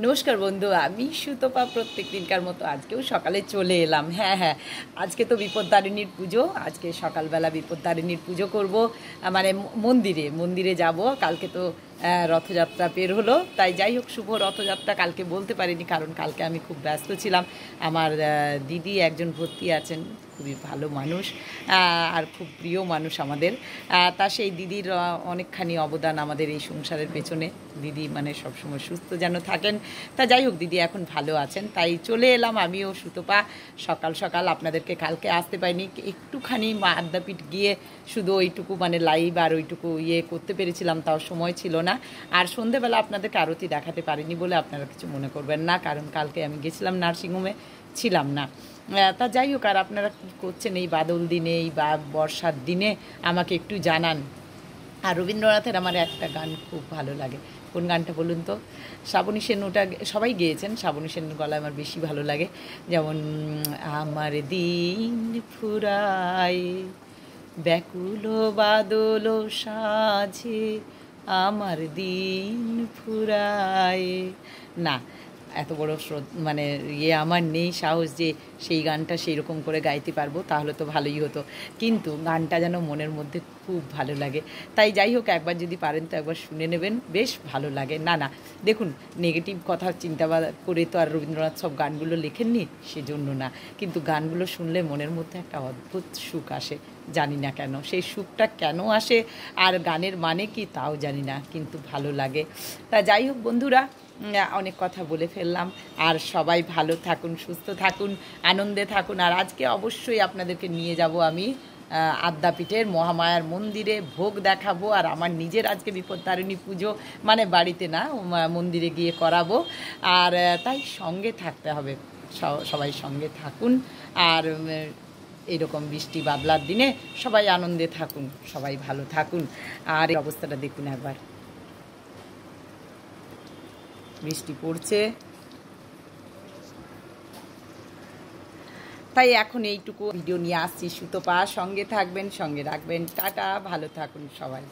নমস্কার বন্ধু, আমি সুতপা প্রত্যেক দিনকার মতো আজকেও সকালে চলে এলাম। হ্যাঁ, আজকে তো বিপত্তারিণীর পুজো। আজকে সকালবেলা বিপত্তারিণীর পুজো করব, মানে মন্দিরে যাব। কালকে তো রথযাত্রা বের হলো, তাই যাই হোক শুভ রথযাত্রা। কালকে বলতে পারিনি কারণ কালকে আমি খুব ব্যস্ত ছিলাম। আমার দিদি একজন ভর্তি আছেন, খুবই ভালো মানুষ আর খুব প্রিয় মানুষ আমাদের। তা সেই দিদির অনেকখানি অবদান আমাদের এই সংসারের পেছনে। দিদি মানে সবসময় সুস্থ যেন থাকেন। তা যাই হোক, দিদি এখন ভালো আছেন, তাই চলে এলাম আমিও সুতপা। সকাল সকাল আপনাদেরকে কালকে আসতে পারিনি, একটুখানি আদ্যাপীঠ গিয়ে শুধু ওইটুকু মানে লাইভ আর ওইটুকু করতে পেরেছিলাম, তাও সময় ছিল না। আর সন্ধেবেলা আপনাদেরকে আরতি দেখাতে পারিনি বলে আপনারা কিছু মনে করবেন না, কারণ কালকে আমি গেছিলাম নার্সিংহোমে, ছিলাম না। তা যাই হোক, আর আপনারা কী করছেন এই বাদল দিনে, এই বর্ষার দিনে আমাকে একটু জানান। আর রবীন্দ্রনাথের আমার একটা গান খুব ভালো লাগে। কোন গানটা বলুন তো? শ্রাবণী সেন, ওটা সবাই গেয়েছেন। শ্রাবণী সেন গলায় আমার বেশি ভালো লাগে। যেমন আমার দিন ফুরায় ব্যাকুল বাদল সাজে, আমার দিন ফুরায় না। এত বড় মানে আমার নেই সাহস যে সেই গানটা সেই রকম করে গাইতে পারবো, তাহলে তো ভালোই হতো। কিন্তু গানটা যেন মনের মধ্যে খুব ভালো লাগে। তাই যাই হোক, একবার যদি পারেন তো একবার শুনে নেবেন, বেশ ভালো লাগে। না, দেখুন, নেগেটিভ কথা চিন্তা করে তো আর রবীন্দ্রনাথ সব গানগুলো লেখেননি, সেজন্য না। কিন্তু গানগুলো শুনলে মনের মধ্যে একটা অদ্ভুত সুখ আসে, জানি না কেন। সেই সুখটা কেন আসে আর গানের মানে কি তাও জানি না, কিন্তু ভালো লাগে। তা যাই হোক বন্ধুরা, অনেক কথা বলে ফেললাম। আর সবাই ভালো থাকুন, সুস্থ থাকুন, আনন্দে থাকুন। আর আজকে অবশ্যই আপনাদেরকে নিয়ে যাব আমি আদ্যাপীঠের মহামায়ার মন্দিরে, ভোগ দেখাবো। আর আমার নিজের আজকে বিপত্তারিণী পুজো, মানে বাড়িতে না, মন্দিরে গিয়ে করাবো। আর তাই সঙ্গে থাকতে হবে, সবাই সঙ্গে থাকুন। আর এইরকম বৃষ্টি বাদলার দিনে সবাই আনন্দে থাকুন, সবাই ভালো থাকুন। আর এই অবস্থাটা দেখুন একবার, বৃষ্টি পড়ছে। তাই এখন এইটুকু ভিডিও নিয়ে আসছি। সুতপা, সঙ্গে থাকবেন, সঙ্গে রাখবেন। টাটা, ভালো থাকুন সবাই।